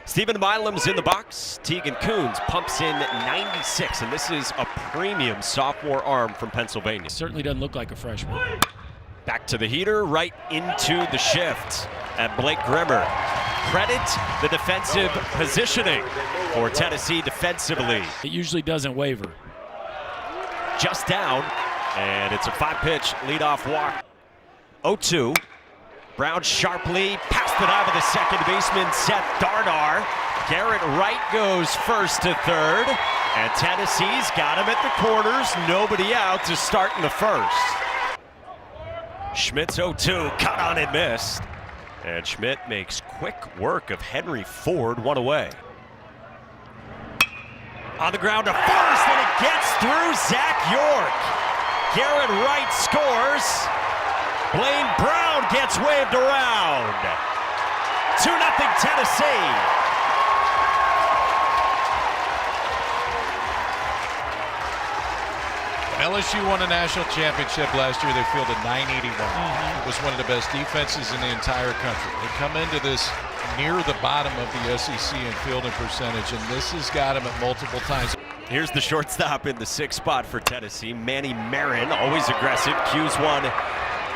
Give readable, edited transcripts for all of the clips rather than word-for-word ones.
Stephen Milam's in the box. Tegan Coons pumps in 96, and this is a premium sophomore arm from Pennsylvania. Certainly doesn't look like a freshman. Back to the heater, right into the shift at Blake Grimmer. Credit the defensive positioning for Tennessee defensively. It usually doesn't waver. Just down, and it's a 5-pitch leadoff walk. 0-2. Brown sharply passed it out of the second baseman, Seth Darnar. Garrett Wright goes first to third, and Tennessee's got him at the corners. Nobody out to start in the first. Schmidt's 0-2, cut on and missed. And Schmidt makes quick work of Henry Ford, one away. On the ground to first, and it gets through Zach York. Garrett Wright scores. Blaine Brown gets waved around. 2-0 Tennessee. LSU won a national championship last year. They fielded 981. It was one of the best defenses in the entire country. They come into this near the bottom of the SEC in fielding percentage, and this has got them at multiple times. Here's the shortstop in the 6th spot for Tennessee. Manny Marin, always aggressive, cues one.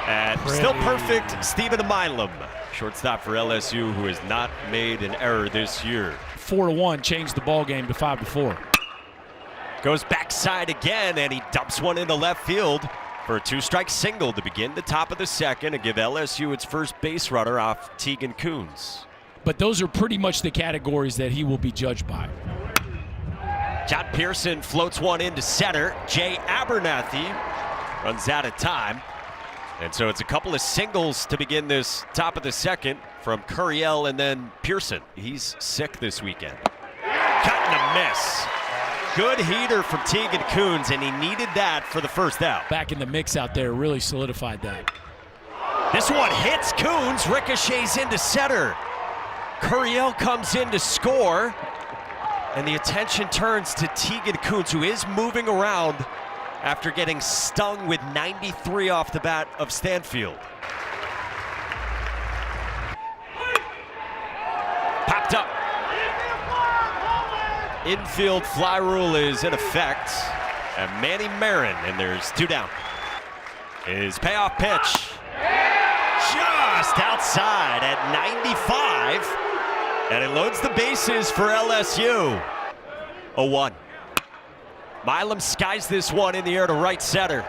And still perfect, Stephen Milam. Shortstop for LSU, who has not made an error this year. 4-1 changed the ball game to 5-4. Goes backside again, and he dumps one into left field for a 2-strike single to begin the top of the second and give LSU its first base runner off Tegan Coons. But those are pretty much the categories that he will be judged by. John Pearson floats one into center. Jay Abernathy runs out of time. And so it's a couple of singles to begin this top of the second from Curiel and then Pearson. He's sick this weekend. Cut and a miss. Good heater from Tegan Coons, and he needed that for the first out. Back in the mix out there really solidified that. This one hits Coons, ricochets into center. Curiel comes in to score, and the attention turns to Tegan Coons, who is moving around after getting stung with 93 off the bat of Stanfield. Popped up. Infield fly rule is in effect. And Manny Marin, and there's 2 down. His payoff pitch. Just outside at 95. And it loads the bases for LSU. 0-1. Milam skies this one in the air to right center.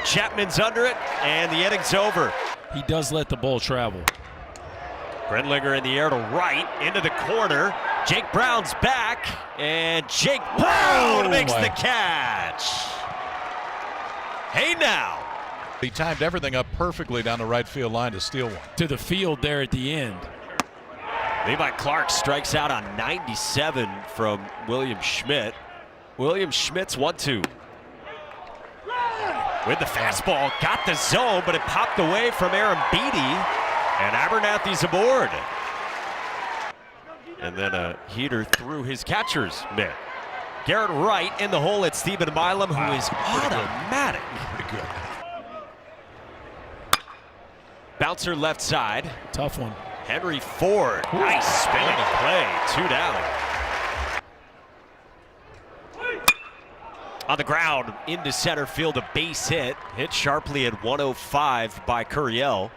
Chapman's under it, and the inning's over. He does let the ball travel. Brendlinger in the air to right, into the corner. Jake Brown's back, and Jake Brown makes the catch. Hey now. He timed everything up perfectly down the right field line to steal one. To the field there at the end. Levi Clark strikes out on 97 from William Schmidt. William Schmidt's 1-2. With the fastball, got the zone, but it popped away from Aaron Beatty, and Abernathy's aboard. And then a heater through his catcher's mitt. Garrett Wright in the hole at Stephen Milam, who is automatic. Pretty good. Bouncer left side. Tough one. Henry Ford, nice spinning play, 2 down. On the ground, into center field, a base hit. Hit sharply at 105 by Curiel.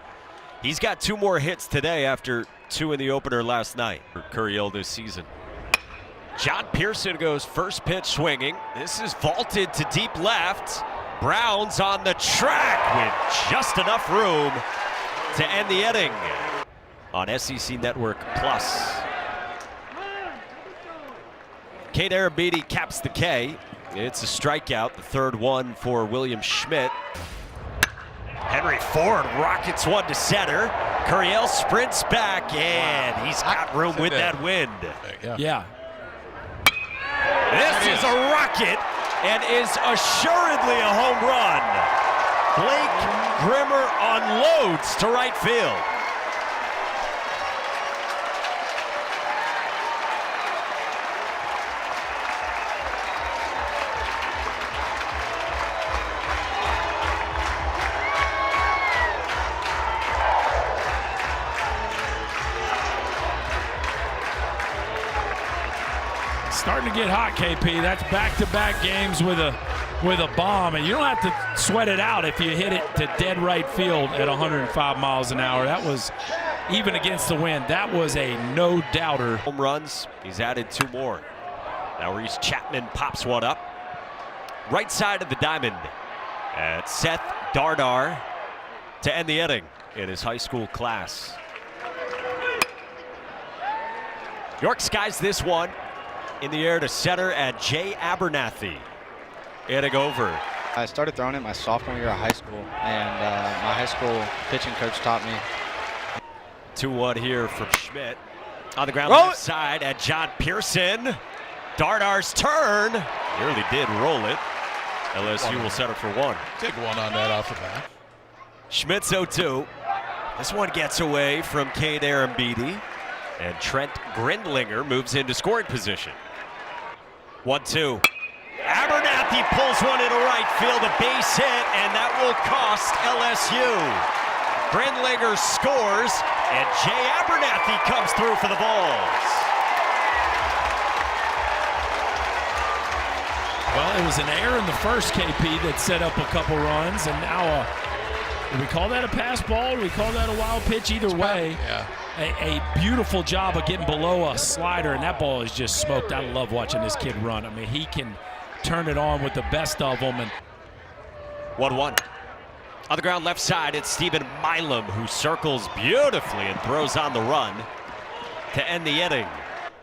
He's got 2 more hits today after 2 in the opener last night for Curiel this season. John Pearson goes first pitch swinging. This is vaulted to deep left. Brown's on the track with just enough room to end the inning. On SEC Network Plus. Kate Arabidi caps the K. It's a strikeout, the 3rd one for William Schmidt. Henry Ford rockets one to center. Curiel sprints back, and he's got room with that wind. Yeah. This is a rocket and is assuredly a home run. Blake Grimmer unloads to right field. Starting to get hot, KP. That's back-to-back games with a bomb, and you don't have to sweat it out if you hit it to dead right field at 105 miles an hour. That was, even against the wind, that was a no-doubter. Home runs, he's added 2 more. Now Reese Chapman pops one up. Right side of the diamond at Seth Dardar to end the inning in his high school class. York skies this one in the air to center at Jay Abernathy. Inning over. I started throwing it my sophomore year of high school, and my high school pitching coach taught me. 2-1 here from Schmidt. On the ground left side at John Pearson. Dardar's turn. Nearly did roll it. LSU will settle for 1. Take one on that off the bat. Schmidt's 0-2. This one gets away from Cade Arambidi. And Trent Grindlinger moves into scoring position. 1-2. Abernathy pulls one into right field, a base hit, and that will cost LSU. Grindlinger scores, and Jay Abernathy comes through for the Vols. Well, it was an error in the first, KP, that set up a couple runs, and now do we call that a pass ball? Do we call that a wild pitch? Either way, yeah. A beautiful job of getting below a slider, and that ball is just smoked. I love watching this kid run. I mean, he can turn it on with the best of them. And 1-1. On the ground left side, it's Stephen Milam, who circles beautifully and throws on the run to end the inning.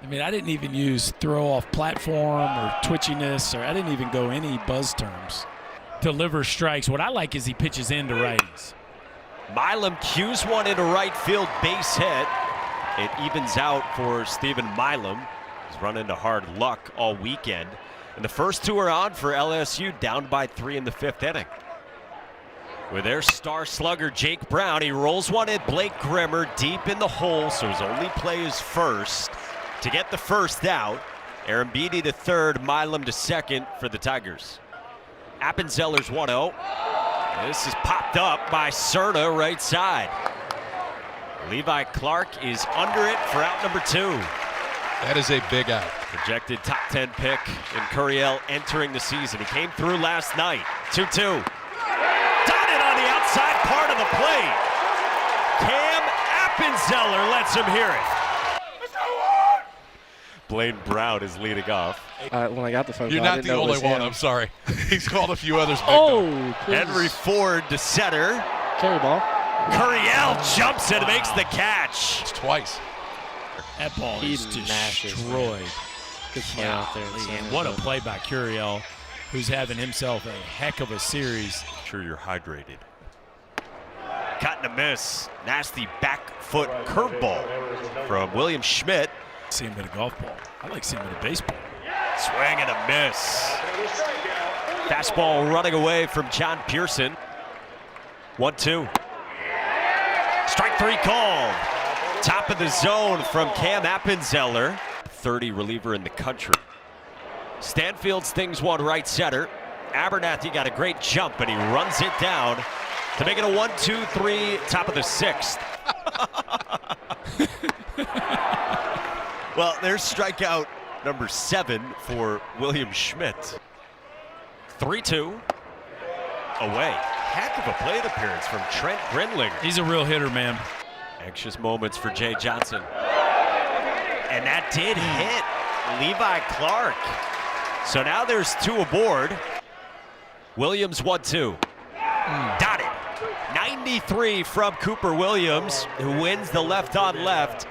I mean, I didn't even use throw off platform or twitchiness, or I didn't even go any buzz terms. Deliver strikes. What I like is he pitches into righties. Milam cues one into right field, base hit. It evens out for Stephen Milam. He's run into hard luck all weekend. And the first 2 are on for LSU, down by 3 in the 5th inning. With their star slugger, Jake Brown, he rolls one at Blake Grimmer deep in the hole, so his only play is first to get the first out. Arambidi to third, Milam to second for the Tigers. Appenzeller's 1-0. This is popped up by Cerna right side. Levi Clark is under it for out number 2. That is a big out. Projected top 10 pick in Curiel entering the season. He came through last night. 2-2. Dotted on the outside part of the plate. Cam Appenzeller lets him hear it. Blaine Brown is leading off. When I got the phone You're call, I not didn't the know it only was one, him. I'm sorry. He's called a few others. Please. Henry Ford to center. Carry ball. Curiel jumps and makes the catch. It's twice. That ball He is mashes, destroyed. Good play out there. And what a play by Curiel, who's having himself a heck of a series. Sure you're hydrated. Cut and a miss. Nasty back foot curveball from William Schmidt. See him with a golf ball. I like seeing him with a baseball. Swing and a miss. Fastball running away from John Pearson. 1-2. Strike 3 called. Top of the zone from Cam Appenzeller. 30 reliever in the country. Stanfield's things one right center. Abernathy got a great jump and he runs it down to make it a 1-2-3, top of the 6th. Well, there's strikeout number 7 for William Schmidt. 3-2 away. Heck of a plate appearance from Trent Grindlinger. He's a real hitter, man. Anxious moments for Jay Johnson. And that did hit Levi Clark. So now there's 2 aboard. Williams 1-2. Dotted. 93 from Cooper Williams, who wins the left on left.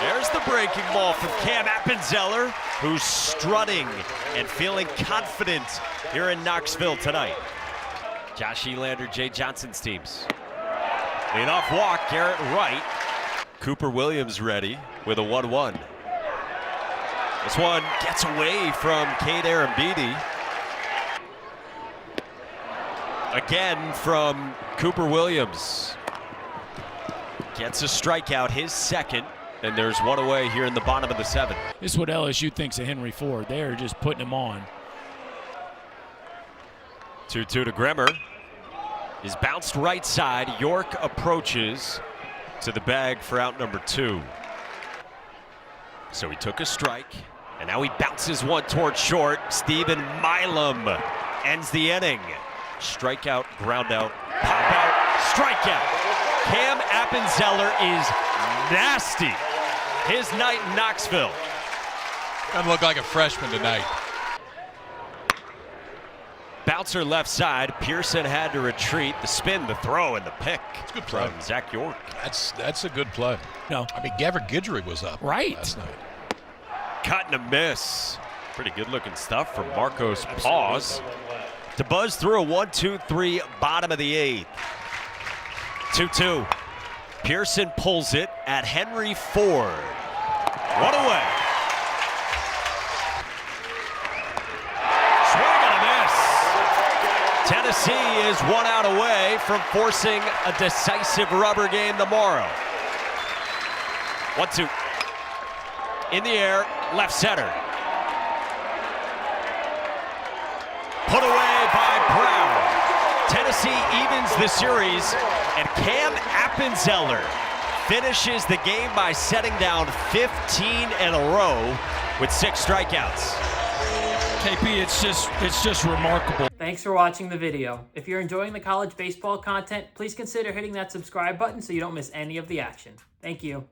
There's the breaking ball from Cam Appenzeller, who's strutting and feeling confident here in Knoxville tonight. Josh Elander, Jay Johnson's teams. Leadoff walk, Garrett Wright. Cooper Williams ready with a 1-1. This one gets away from Cade Arambidi. Again from Cooper Williams. Gets a strikeout, his second. And there's one away here in the bottom of the 7th. This is what LSU thinks of Henry Ford. They're just putting him on. 2-2 to Grimmer. Is bounced right side. York approaches to the bag for out number 2. So he took a strike, and now he bounces one toward short. Stephen Milam ends the inning. Strikeout, ground out, pop out, strikeout. Cam Appenzeller is nasty. His night in Knoxville. Doesn't look like a freshman tonight. Bouncer left side. Pearson had to retreat. The spin, the throw, and the pick. It's a good play. From Zach York. That's a good play. No. I mean, Gavin Guidry was up last night. Cut and a miss. Pretty good looking stuff from Marcos Paz. To buzz through a 1-2-3, bottom of the 8th. 2-2. Pearson pulls it at Henry Ford. One away. Swing and a miss. Tennessee is 1 out away from forcing a decisive rubber game tomorrow. 1-2. In the air, left center. Put away by Brown. Tennessee evens the series, and Cam Appenzeller finishes the game by setting down 15 in a row with 6 strikeouts. KP, it's just remarkable. Thanks for watching the video. If you're enjoying the college baseball content, please consider hitting that subscribe button so you don't miss any of the action. Thank you.